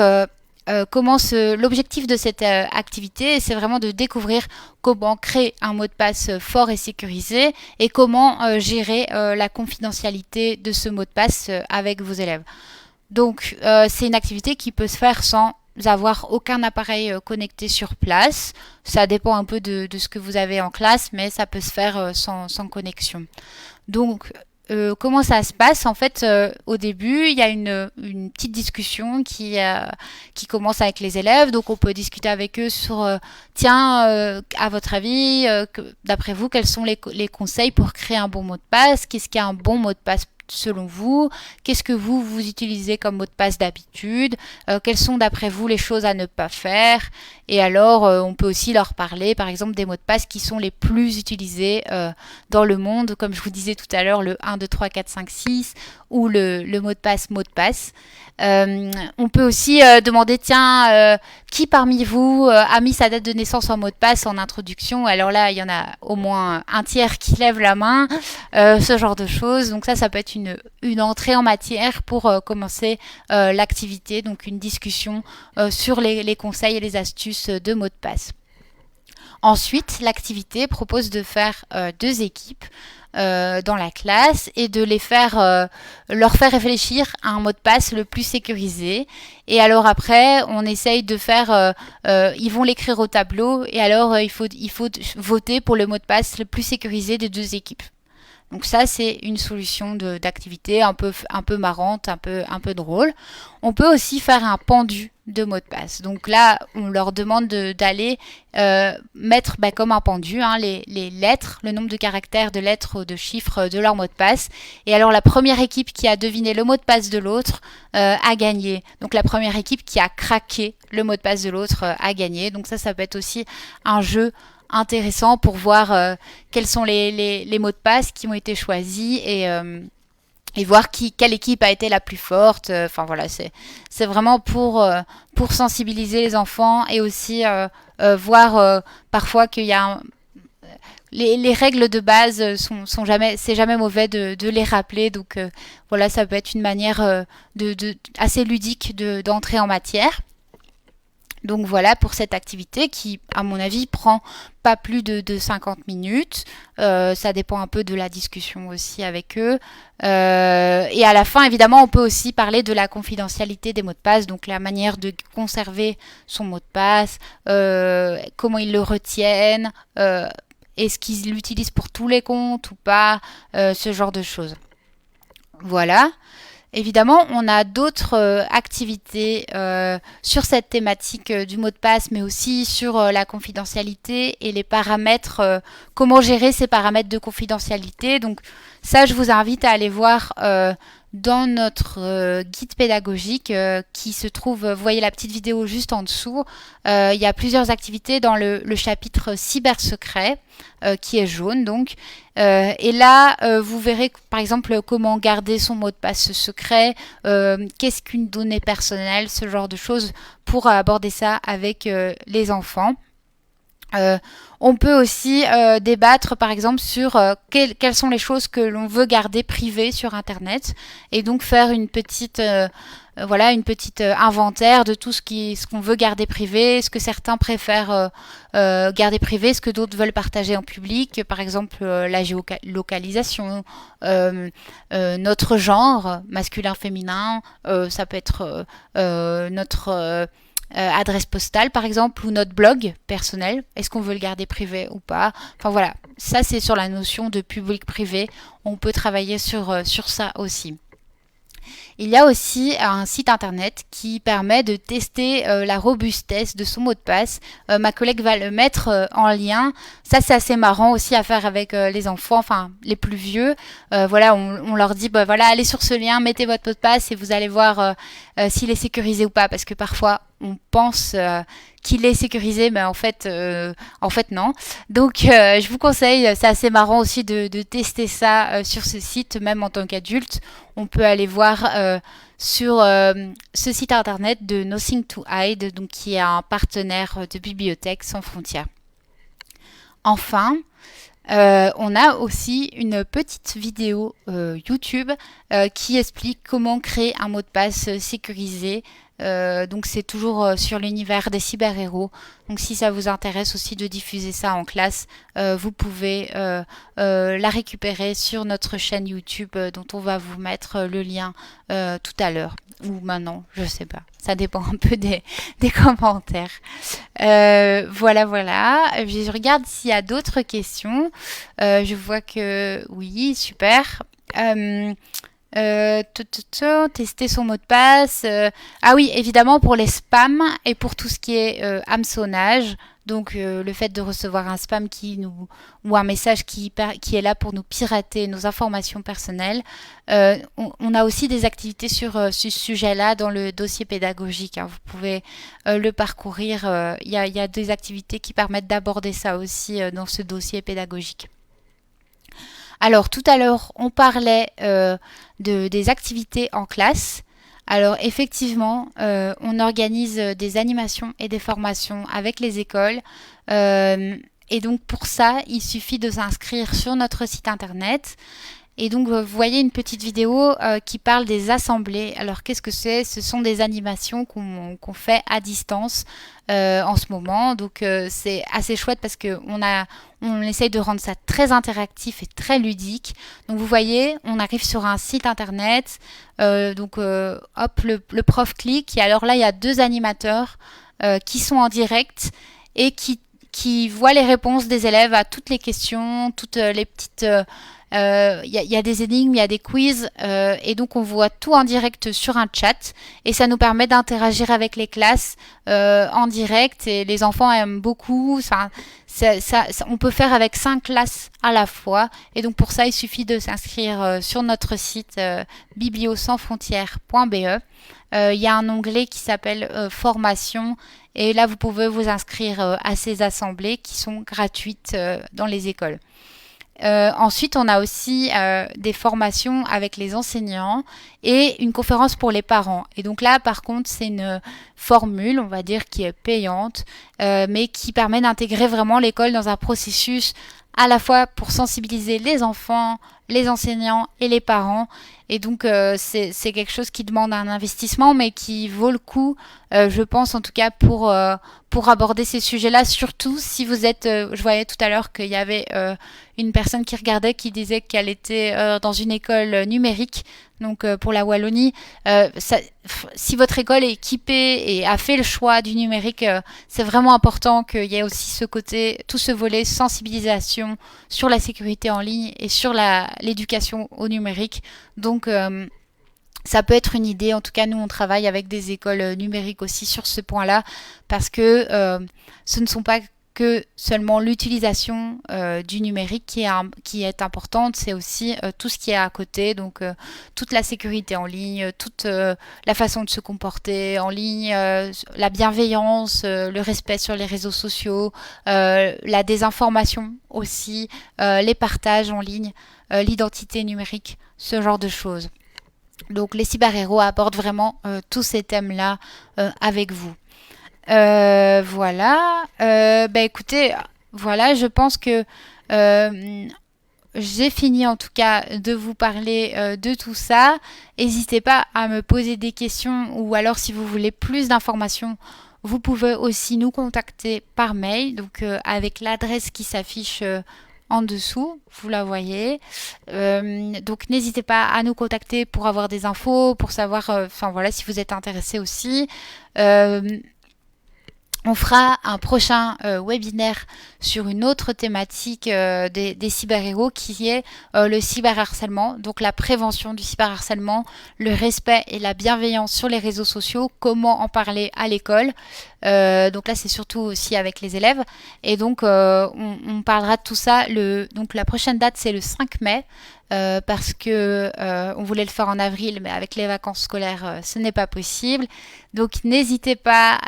l'objectif de cette activité, c'est vraiment de découvrir comment créer un mot de passe fort et sécurisé et comment gérer la confidentialité de ce mot de passe avec vos élèves. Donc, c'est une activité qui peut se faire sans avoir aucun appareil connecté sur place. Ça dépend un peu de ce que vous avez en classe, mais ça peut se faire sans connexion. Donc, comment ça se passe? En fait, au début, il y a une petite discussion qui commence avec les élèves. Donc, on peut discuter avec eux sur, tiens, à votre avis, d'après vous, quels sont les conseils pour créer un bon mot de passe? Qu'est-ce qu'est un bon mot de passe selon vous? Qu'est-ce que vous utilisez comme mot de passe d'habitude? Quelles sont d'après vous les choses à ne pas faire? Et alors, on peut aussi leur parler, par exemple, des mots de passe qui sont les plus utilisés dans le monde, comme je vous disais tout à l'heure, le 1, 2, 3, 4, 5, 6, ou le mot de passe, mot de passe. On peut aussi demander, tiens, qui parmi vous a mis sa date de naissance en mot de passe en introduction? Alors là, il y en a au moins un tiers qui lève la main, ce genre de choses. Donc ça peut être une entrée en matière pour commencer l'activité, donc une discussion sur les conseils et les astuces de mots de passe. Ensuite, l'activité propose de faire 2 équipes dans la classe et de leur faire réfléchir à un mot de passe le plus sécurisé. Et alors après, on essaye de faire, ils vont l'écrire au tableau et alors il faut voter pour le mot de passe le plus sécurisé des 2 équipes. Donc ça, c'est une solution d'activité un peu marrante, un peu drôle. On peut aussi faire un pendu de mots de passe. Donc là, on leur demande d'aller mettre comme un pendu les lettres, le nombre de caractères, de lettres ou de chiffres de leur mot de passe. Et alors la première équipe qui a deviné le mot de passe de l'autre a gagné. Donc la première équipe qui a craqué le mot de passe de l'autre a gagné. Donc ça peut être aussi un jeu intéressant pour voir quels sont les mots de passe qui ont été choisis et voir quelle équipe a été la plus forte. Enfin voilà, c'est vraiment pour sensibiliser les enfants et aussi voir parfois qu'il y a les règles de base c'est jamais mauvais de les rappeler. Donc voilà, ça peut être une manière assez ludique d'entrer en matière. Donc voilà pour cette activité qui, à mon avis, prend pas plus de 50 minutes. Ça dépend un peu de la discussion aussi avec eux. Et à la fin, évidemment, on peut aussi parler de la confidentialité des mots de passe, donc la manière de conserver son mot de passe, comment ils le retiennent, est-ce qu'ils l'utilisent pour tous les comptes ou pas, ce genre de choses. Voilà. Évidemment, on a d'autres activités sur cette thématique du mot de passe, mais aussi sur la confidentialité et les paramètres, comment gérer ces paramètres de confidentialité. Donc ça, je vous invite à aller voir dans notre guide pédagogique qui se trouve, vous voyez la petite vidéo juste en dessous. Il y a plusieurs activités dans le chapitre cybersecret qui est jaune donc. Et là, vous verrez par exemple comment garder son mot de passe secret, qu'est-ce qu'une donnée personnelle, ce genre de choses pour aborder ça avec les enfants. On peut aussi débattre par exemple sur quelles sont les choses que l'on veut garder privées sur Internet et donc faire une petite inventaire de tout ce qu'on veut garder privé, ce que certains préfèrent garder privé, ce que d'autres veulent partager en public, par exemple la géolocalisation, notre genre, masculin, féminin, ça peut être adresse postale par exemple, ou notre blog personnel. Est-ce qu'on veut le garder privé ou pas? Enfin voilà, ça c'est sur la notion de public-privé. On peut travailler sur ça aussi. Il y a aussi un site internet qui permet de tester la robustesse de son mot de passe. Ma collègue va le mettre en lien. Ça, c'est assez marrant aussi à faire avec les enfants, enfin les plus vieux. Voilà, on leur dit, bah, voilà, allez sur ce lien, mettez votre mot de passe et vous allez voir s'il est sécurisé ou pas. Parce que parfois, on pense qu'il est sécurisé, mais en fait non. Donc, je vous conseille, c'est assez marrant aussi de tester ça sur ce site, même en tant qu'adulte. On peut aller voir sur ce site internet de Nothing to Hide, donc qui est un partenaire de Bibliothèques sans frontières. Enfin, on a aussi une petite vidéo YouTube qui explique comment créer un mot de passe sécurisé. Donc c'est toujours sur l'univers des cyber-héros. Donc si ça vous intéresse aussi de diffuser ça en classe, vous pouvez la récupérer sur notre chaîne YouTube dont on va vous mettre le lien tout à l'heure. Ou maintenant, je sais pas. Ça dépend un peu des commentaires. Voilà. Je regarde s'il y a d'autres questions. Je vois que oui, super. Tester son mot de passe. Ah oui, évidemment pour les spams et pour tout ce qui est hameçonnage. Donc le fait de recevoir un spam ou un message qui est là pour nous pirater nos informations personnelles. On a aussi des activités sur ce sujet-là dans le dossier pédagogique. Hein. Vous pouvez le parcourir. Il y a des activités qui permettent d'aborder ça aussi dans ce dossier pédagogique. Alors tout à l'heure, on parlait des activités en classe. Alors effectivement, on organise des animations et des formations avec les écoles. Et donc pour ça, il suffit de s'inscrire sur notre site internet. Et donc vous voyez une petite vidéo qui parle des assemblées. Alors qu'est-ce que c'est? Ce sont des animations qu'on fait à distance en ce moment. Donc c'est assez chouette parce qu'on essaye de rendre ça très interactif et très ludique. Donc vous voyez, on arrive sur un site internet. Hop, le prof clique. Et alors là, il y a deux animateurs qui sont en direct et qui voient les réponses des élèves à toutes les questions, toutes les petites... y a des énigmes, il y a des quiz et donc on voit tout en direct sur un chat et ça nous permet d'interagir avec les classes en direct et les enfants aiment beaucoup. Enfin, on peut faire avec 5 classes à la fois et donc pour ça il suffit de s'inscrire sur notre site bibliosansfrontières.be. Il y a un onglet qui s'appelle formation et là vous pouvez vous inscrire à ces assemblées qui sont gratuites dans les écoles. Ensuite, on a aussi des formations avec les enseignants et une conférence pour les parents. Et donc là, par contre, c'est une formule, on va dire, qui est payante, mais qui permet d'intégrer vraiment l'école dans un processus à la fois pour sensibiliser les enfants, les enseignants et les parents. Et donc, c'est quelque chose qui demande un investissement, mais qui vaut le coup, je pense en tout cas, pour aborder ces sujets-là. Surtout si vous êtes... je voyais tout à l'heure qu'il y avait une personne qui regardait qui disait qu'elle était dans une école numérique. Donc pour la Wallonie, si votre école est équipée et a fait le choix du numérique, c'est vraiment important qu'il y ait aussi ce côté, tout ce volet sensibilisation sur la sécurité en ligne et sur l'éducation au numérique. Donc ça peut être une idée. En tout cas, nous, on travaille avec des écoles numériques aussi sur ce point-là parce que ce ne sont pas que seulement l'utilisation du numérique qui est importante, c'est aussi tout ce qui est à côté, donc toute la sécurité en ligne, toute la façon de se comporter en ligne, la bienveillance, le respect sur les réseaux sociaux, la désinformation aussi, les partages en ligne, l'identité numérique, ce genre de choses. Donc les cyber-héros abordent vraiment tous ces thèmes-là avec vous. Voilà. Écoutez, voilà, je pense que j'ai fini en tout cas de vous parler de tout ça. N'hésitez pas à me poser des questions ou alors si vous voulez plus d'informations, vous pouvez aussi nous contacter par mail, donc avec l'adresse qui s'affiche en dessous, vous la voyez. Donc n'hésitez pas à nous contacter pour avoir des infos, pour savoir, voilà, si vous êtes intéressé aussi. On fera un prochain webinaire sur une autre thématique des cyberhéros qui est le cyberharcèlement, donc la prévention du cyberharcèlement, le respect et la bienveillance sur les réseaux sociaux, comment en parler à l'école. Donc là, c'est surtout aussi avec les élèves. Et donc, on parlera de tout ça. Donc la prochaine date, c'est le 5 mai. Parce que on voulait le faire en avril, mais avec les vacances scolaires, ce n'est pas possible. Donc n'hésitez pas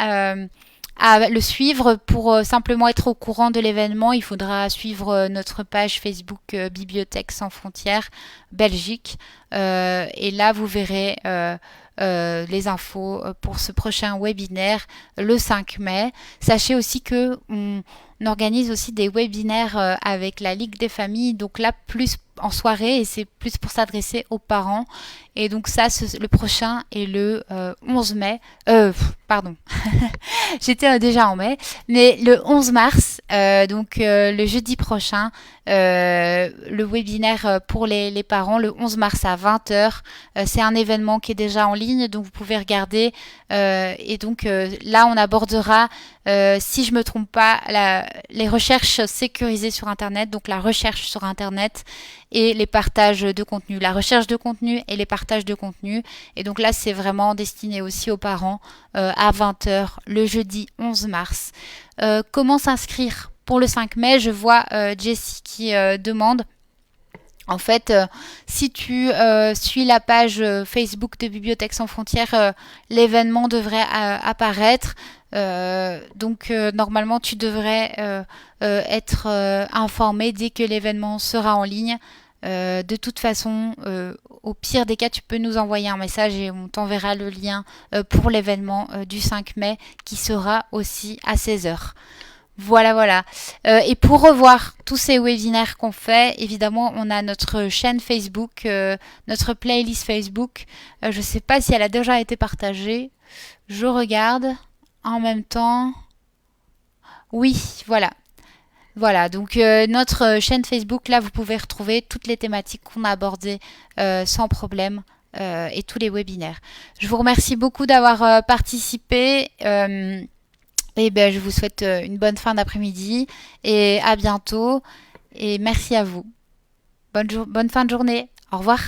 à le suivre pour simplement être au courant de l'événement. Il faudra suivre notre page Facebook Bibliothèque sans frontières Belgique. Et là, vous verrez les infos pour ce prochain webinaire le 5 mai. Sachez aussi que on organise aussi des webinaires avec la Ligue des familles, donc là plus en soirée et c'est plus pour s'adresser aux parents. Et donc ça, le prochain est le 11 mai. Pardon, j'étais déjà en mai, mais le 11 mars, le jeudi prochain, le webinaire pour les parents, le 11 mars à 20h. C'est un événement qui est déjà en ligne, donc vous pouvez regarder. Et donc là, on abordera, si je me trompe pas, les recherches sécurisées sur Internet, donc la recherche sur Internet et les partages de contenu, la recherche de contenu et les partages de contenu. Et donc là, c'est vraiment destiné aussi aux parents à 20h le jeudi 11 mars. Comment s'inscrire pour le 5 mai? Je vois Jessie qui demande. En fait, si tu suis la page Facebook de Bibliothèque sans frontières, l'événement devrait apparaître. Normalement, tu devrais être informé dès que l'événement sera en ligne. De toute façon, au pire des cas, tu peux nous envoyer un message et on t'enverra le lien pour l'événement du 5 mai qui sera aussi à 16h. Voilà, voilà. Et pour revoir tous ces webinaires qu'on fait, évidemment, on a notre chaîne Facebook, notre playlist Facebook. Je ne sais pas si elle a déjà été partagée. Je regarde en même temps. Oui, voilà. Voilà, donc notre chaîne Facebook, là, vous pouvez retrouver toutes les thématiques qu'on a abordées sans problème et tous les webinaires. Je vous remercie beaucoup d'avoir participé. Et ben, je vous souhaite une bonne fin d'après-midi et à bientôt. Et merci à vous. Bonne fin de journée. Au revoir.